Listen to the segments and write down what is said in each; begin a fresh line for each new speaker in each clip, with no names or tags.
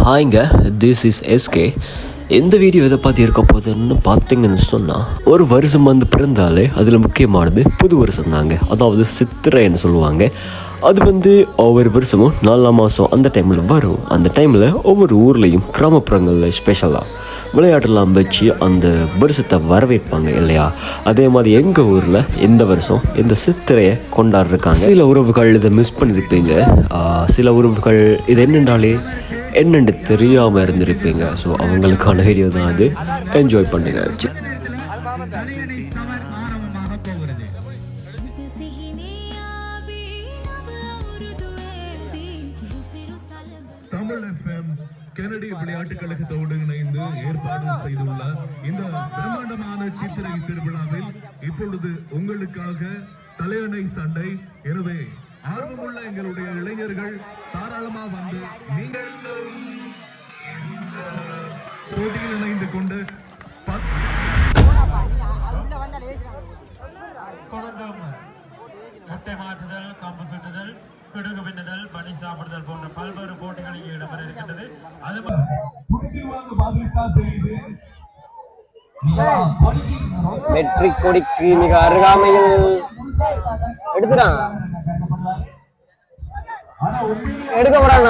ஹாய்ங்க, this is SK. எந்த video எதை பார்த்து இருக்க போகுதுன்னு பார்த்தீங்கன்னு சொன்னால், ஒரு வருஷம் வந்து பிறந்தாலே அதில் முக்கியமானது புது வருஷம் தாங்க. அதாவது சித்திரைன்னு சொல்லுவாங்க. அது வந்து ஒவ்வொரு வருஷமும் 4ஆம் மாதம் அந்த டைமில் வரும். அந்த டைமில் ஒவ்வொரு ஊர்லேயும் கிராமப்புறங்களில் ஸ்பெஷலாக விளையாட்டெல்லாம் வச்சு அந்த வருஷத்தை வரவேற்பாங்க இல்லையா? அதே மாதிரி எங்கள் ஊரில் இந்த வருஷம் இந்த சித்திரையை கொண்டாடுறாங்க. சில உறவுகள் இதை மிஸ் பண்ணியிருப்பீங்க. சில உறவுகள் இது என்னென்னு தெரியாமல் இருந்திருப்பீங்க. ஸோ அவங்களுக்கான வீடியோ தான் அது. என்ஜாய் பண்ணுங்க.
கெனடி விளையாட்டுக் கழகத்தோடு இணைந்து ஏற்பாடு செய்துள்ள இந்த பிரம்மாண்டமான சித்திரை திருவிழாவில் இப்பொழுது உங்களுக்காக தலையணை சண்டை. எனவே ஆர்வமுள்ள எங்களுடைய இளைஞர்கள் தாராளமா வந்து நீங்கள் போட்டியில் இணைந்து கொண்டு
மாற்றுதல், கம்பு சுட்டுதல், கிடுகு பின்னுதல், பனி சாப்பிடுதல் போன்ற பல்வேறு போட்டிகள் இங்கே இடம்பெற இருக்கின்றது. அது
வெற்றி கொடிக்கு மிக அருகாமையில் எடுத்துட்டான். எடுக்க போறான்.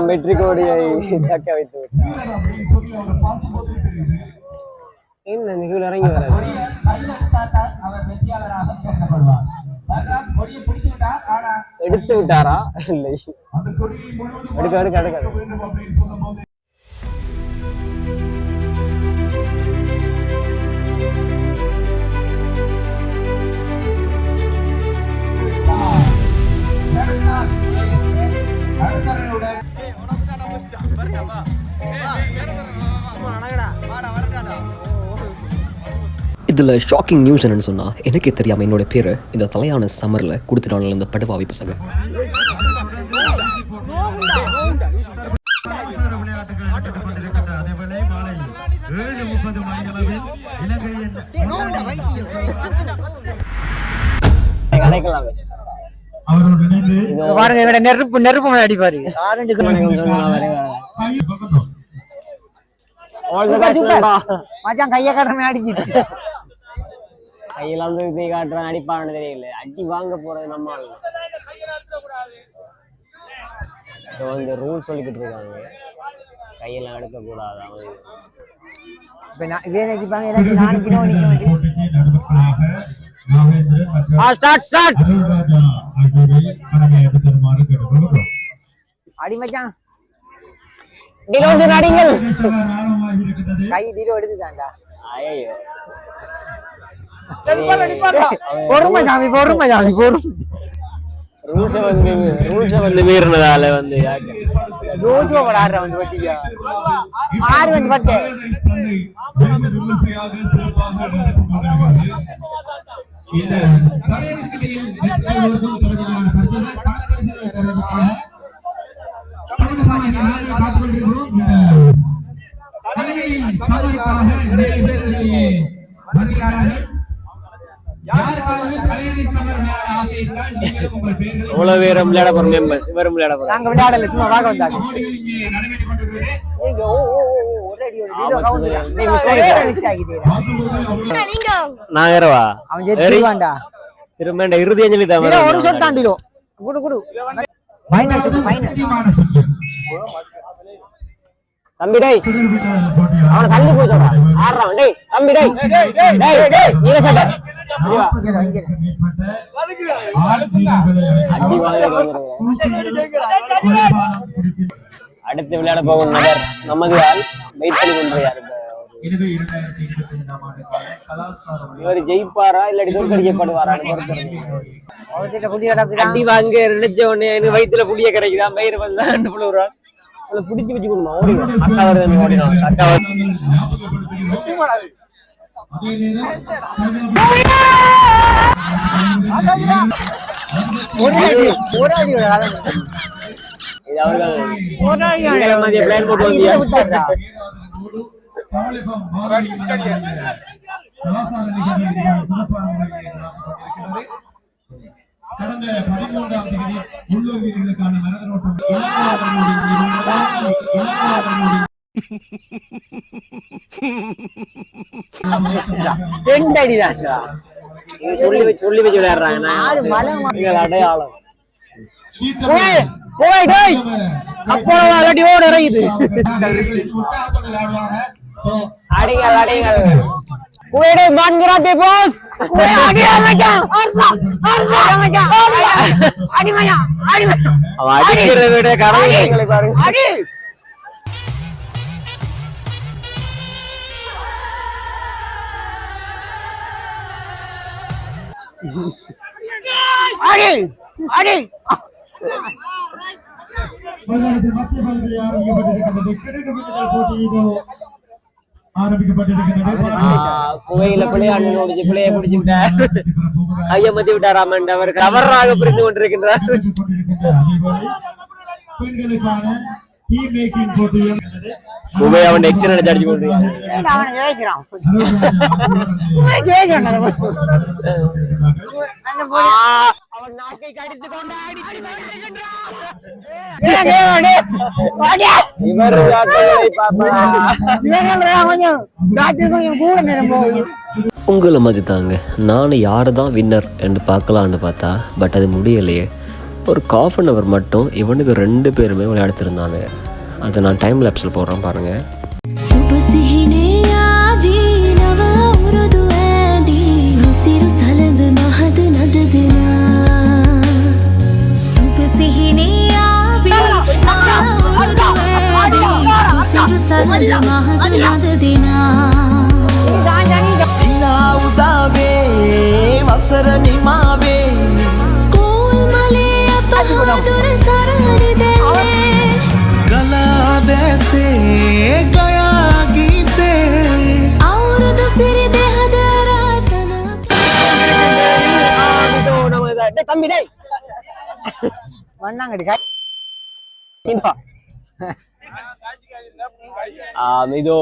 வெற்றி கொடியை தக்க வைத்து விட்டார். என்ன நிகழ்வு இறங்கி வர எடுத்து விட்டாரா? இல்லை, எடுக்க
இதில் ஷாக்கிங் நியூஸ் என்னென்னு சொன்னால், எனக்கே தெரியாமல் என்னோட பேர் இந்த தலையான சம்மரில் கொடுத்துட்டாங்க இந்த படுவாவி பசங்க.
பாருங்க, நெருப்பு அடிப்பாரு. கைய கடமை அடிச்சிட்டு கையெல்லாம் தூக்கி காட்டுறான். அடிப்பான்னு தெரியல. அடி வாங்க போறது நம்ம வந்து ரூல் சொல்லிக்கிட்டு இருக்காங்க. கையெல்லாம் எடுக்க கூடாது. அடிமச்சான் கை டிலோ எடுத்துதான்டா. ஐயோ, பொறுமை சாமி. ரூல்ஸ வந்து மீறினதால வந்து ஆறு வந்து பட்டு இவ்வளவு பேரும் விளையாட போற மெம்பர்ஸ் இவரும் விளையாட போறோம். நாங்க விளையாடல, சும்மா வாங்க வந்தாங்க. நாகரவா அவன் ஜெயிவான்டா. திரும்ப இறுதி அஞ்சலி தான். ஒரு ஷாட் தாண்டிலோ. குடு ஃபைனல் தம்பி டேய், அவனை தள்ளி போயிட்டா. ஆடுறான் டேய் தம்பி டேய் நீல சட்டை அடுத்து விளையாட போகும் நபர் நமது ஆள். வெயிட் பண்ணி கொண்டிருக்காரு. இவர் ஜெயிப்பாரா இல்லாட்டி தோற்கடிக்கப்படுவாரா? அடி வாங்க நினைச்ச உடனே வயிற்றுல புளிய கிடைக்குதா? மயிறு வந்து புழுறான். பிடிச்சு வச்சு கொடுமா. ஓடிடும். அக்கா வருது, ஓடிடும். அக்கா வருது. இது அவர்கள் மதிய பிளான் போட்டு வந்தியா?
கடந்த 13ஆம் தேதி உள்ளூர் வீரர்களுக்கான மரதன் ஓட்டம்
சொல்லி சொல்லி வச்சு விளையாடுறாங்க அடையாளம் அடிங்கள் அடிங்கள் குவேடை மான்கிறாதே பாஸ் அடி மச்சான் அடி மச்சான் அவ அடிக்கிற விட கடவுளே பாருங்க அடி அடி அடி
மத்திய பகுதியில் ஆரம்பிக்கப்பட்டிருக்கிறது கிழக்கு பின்னல் போட்டி இது ஆரம்பிக்கப்பட்டிருக்கிறது
குவையில பிள்ளையாண்டு நோடிச்சு பிள்ளைய பிடிச்சு விட்டார் ஐயா மத்தி விட்டாராமன் அவர் கவராக புரிந்து கொண்டிருக்கின்றார்
பெண்களுக்கான டீம் மேக்கிங் போட்டியும்
குவை அவன் எக்ஸ்ட்ரா அடிச்சு கொண்டிருக்கான் அவன் ஜெயிச்சான் குவை ஜெயிச்சான் அந்த போல அவன் நாக்கை கடித்து கொண்டு அடித்து கொண்டிருக்கிறான் இவர் ஆட்டங்களை பாப்பா இவங்க கொஞ்சம் காட்டில் கொஞ்சம் கூட நேரம் போகுது
உங்களை மாதிரி தாங்க நானும் யாரை தான் வின்னர் என்று பார்க்கலான்னு பார்த்தா பட் அது முடியலையே. ஒரு ½ hour மட்டும் இவனுக்கு 2 பேருமே விளையாடுத்திருந்தானுங்க. அதை நான் டைம் லேப்ஸில் போடுறேன் பாருங்கள்.
இதோ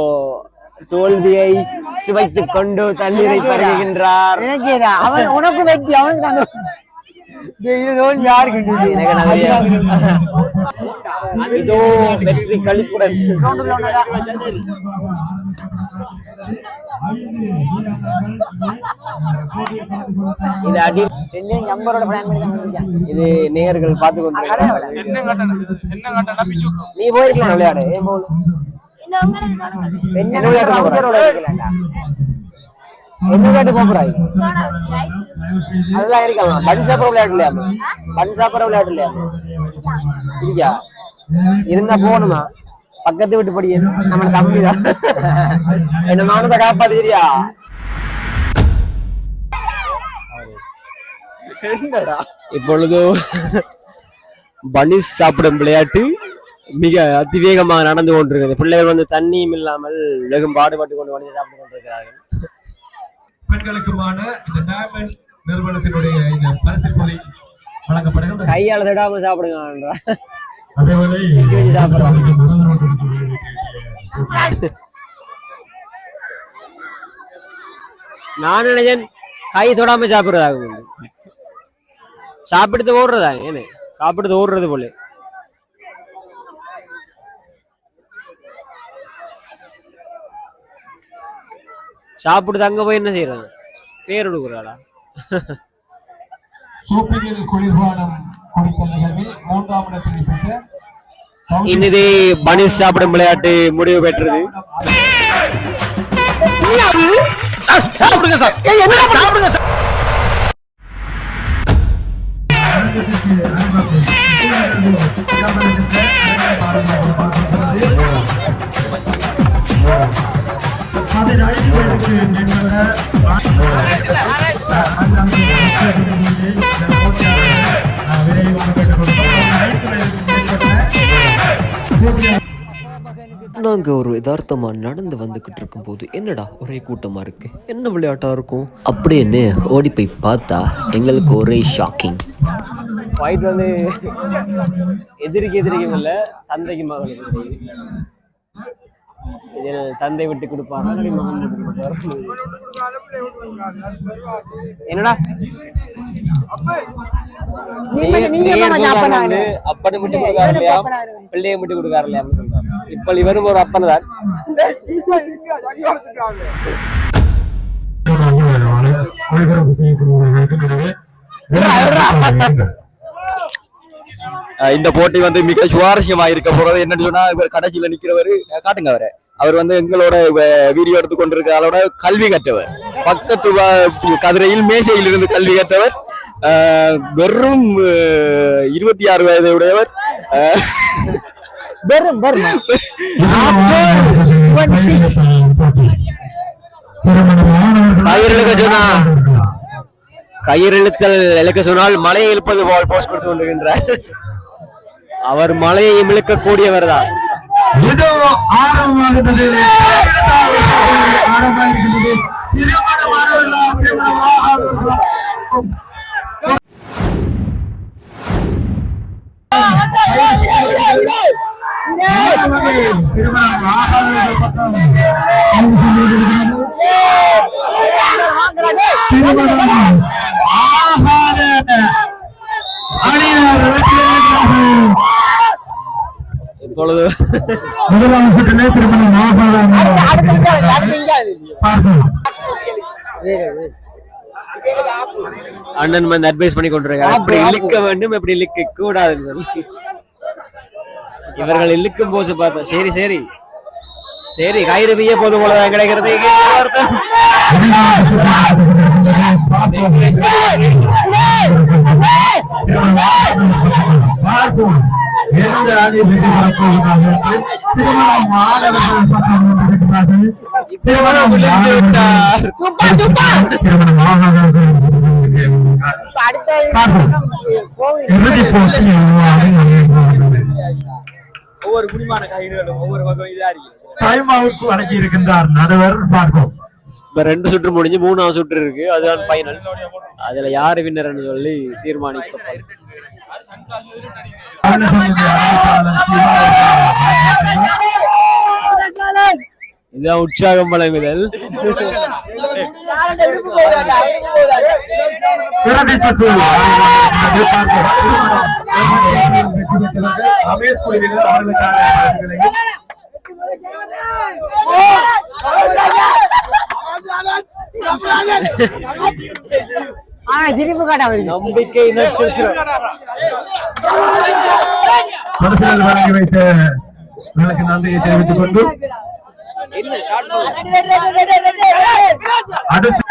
தோல்வியை சுவைத்துக் கொண்டு தண்ணீரை பருகுகின்றார். அவன் உனக்கு வைத்தி அவனுக்கு தோல்வி யாருக்கு இதோ வெற்றி கழிப்புடன் இது அடி இது நேயர்கள் பார்த்து கொண்டு நீ போயிருக்கலாம் விளையாடு என்ன விளையாட்டு போறாய் அதெல்லாம் இருக்காமா பன்சாப்பர விளையாட்டு இல்லையாமா பன்சாப்பர விளையாட்டு இல்லையாமா இல்லையா இருந்தா போகணுமா பக்கத்து வீட்டு படி நம்ம தம்பிதான் என்ன மானத்தை காப்பாத்துக்கிறியா இப்பொழுது பனிஷ் சாப்பிடும் விளையாட்டு மிக அதிவேகமாக நடந்து கொண்டிருக்கிறது. பிள்ளைகள் வந்து தண்ணியும் இல்லாமல் வெகும் பாடுபட்டு கொண்டு வந்து சாப்பிட்டு கொண்டிருக்கிறார்கள்.
பெண்களுக்குமான இந்த டைமண்ட் நிறுவனத்தினுடைய இந்த பரிசு பொதி வழங்கப்படுகிறது.
கையால தடாம சாப்பிடுங்க
அதேவேளை
சாப்பிடுறோம். நான் நினைச்சேன் கை தொடாம சாப்பிடுறதாக சாப்பிடுறது ஓடுறதாங்க ஏன்னு சாப்பிடுறது ஓடுறது போல சாப்பிடுது அங்க போய் என்ன செய்யறாங்க பேர் கொடுக்குறாடா.
சோப்பிகள் குளிர்பானம் குடித்த நிகழ்வில் 3ஆம் இடத்தில் பெற்ற
இன்னது பனிஷ் சாப்பிடும் விளையாட்டு முடிவு பெற்றது. சாப்பிடுங்க சார் சாப்பிடுங்க சார்.
நாங்க ஒரு யதார்த்தமா நடந்து வந்துகிட்டு இருக்கும் போது என்னடா ஒரே கூட்டமா இருக்கு, என்ன விளையாட்டா இருக்கும் அப்படின்னு ஓடி போய் பார்த்தா எங்களுக்கு ஒரே ஷாக்கிங்.
ஃபைட் வந்து எதிரிக்கும் இல்ல தந்தைக்கு மகளுக்கு இதில் தந்தை விட்டு கொடுப்பாரா இல்லை மகன் விட்டு கொடுப்பாரா? என்னடா அப்பனை விட்டு கொடுக்காருலையா பிள்ளைய விட்டு கொடுக்காருலையா சொல்றாங்க. இப்ப இவரும் ஒரு அப்பன் தான்.
இந்த போட்டி வந்து மிக சுவாரஸ்யமா இருக்க போறது. என்னன்னு சொன்னா இவர் கடைசியில நிக்கிறவரு காட்டுங்க அவரை. அவர் வந்து எங்களோட வீடியோ எடுத்து கொண்டிருக்கிறவரோட கல்வி கற்றவர். பக்கத்து கதிரையில் மேசையில் இருந்து கல்வி கற்றவர். வெறும் 26 வயதை உடையவர். கயிறெழுத்தல் இழக்க சொன்னால் மலையை இழுப்பது போல் போஸ்ட் கொடுத்து கொண்டிருக்கின்றார். அவர் மலையை இழுக்கக்கூடியவர் தான். இப்பொழுது அண்ணன் வந்து அட்வைஸ் பண்ணி கொண்டிருக்காரு. எப்படி இழுக்க வேண்டும், எப்படி இழுக்க கூடாதுன்னு சொல்லி. இவர்கள் இழுக்கும் போது பார்த்தா சரி சரி சரி கயிறு பெய்ய போது போலதான் கிடைக்கிறது. ஒவ்வொரு குடிமான கயிறுகளும் ஒவ்வொரு வகை இதா இருக்கு.
டைம் அவுட் வழங்கி இருக்கின்றார் நடுவர் பார்ப்போம்.
இப்ப 2 சுற்று முடிஞ்சு 3ஆவது சுற்று இருக்கு. அதுதான் ஃபைனல். அதுல யாரு வின்னர்னு சொல்லி தீர்மானிக்கப்படும். இதுதான் உற்சாகம் வழங்குதல்.
ரமேஷ் குழுவினர் அவர்களுக்கான பரிசுகளையும்
நம்பிக்கை நட்சத்திரம்
பரிசுகள் வழங்கி வைத்த நன்றியை தெரிவித்துக் கொண்டு அடுத்து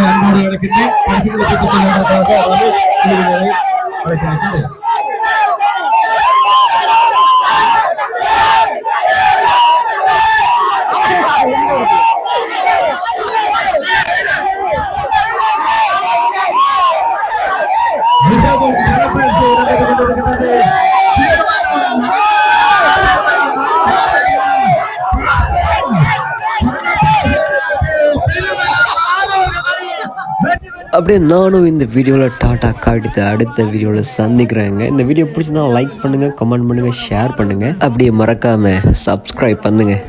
அன்போடு அழைக்கின்றேன். பரிசுகளை பெற்று செல்வதற்காக ரமேஷ் குழுவினரை அழைக்கின்றேன். மிகவும் சிறப்பிற்கு நடந்து கொண்டிருக்கிறது.
அப்படியே நானும் இந்த வீடியோவில் டாட்டா காட்டிட்டு அடுத்த வீடியோவில் சந்திக்கிறேங்க. இந்த வீடியோ பிடிச்சிருந்தா லைக் பண்ணுங்கள், கமெண்ட் பண்ணுங்கள், ஷேர் பண்ணுங்கள். அப்படியே மறக்காமல் சப்ஸ்கிரைப் பண்ணுங்கள்.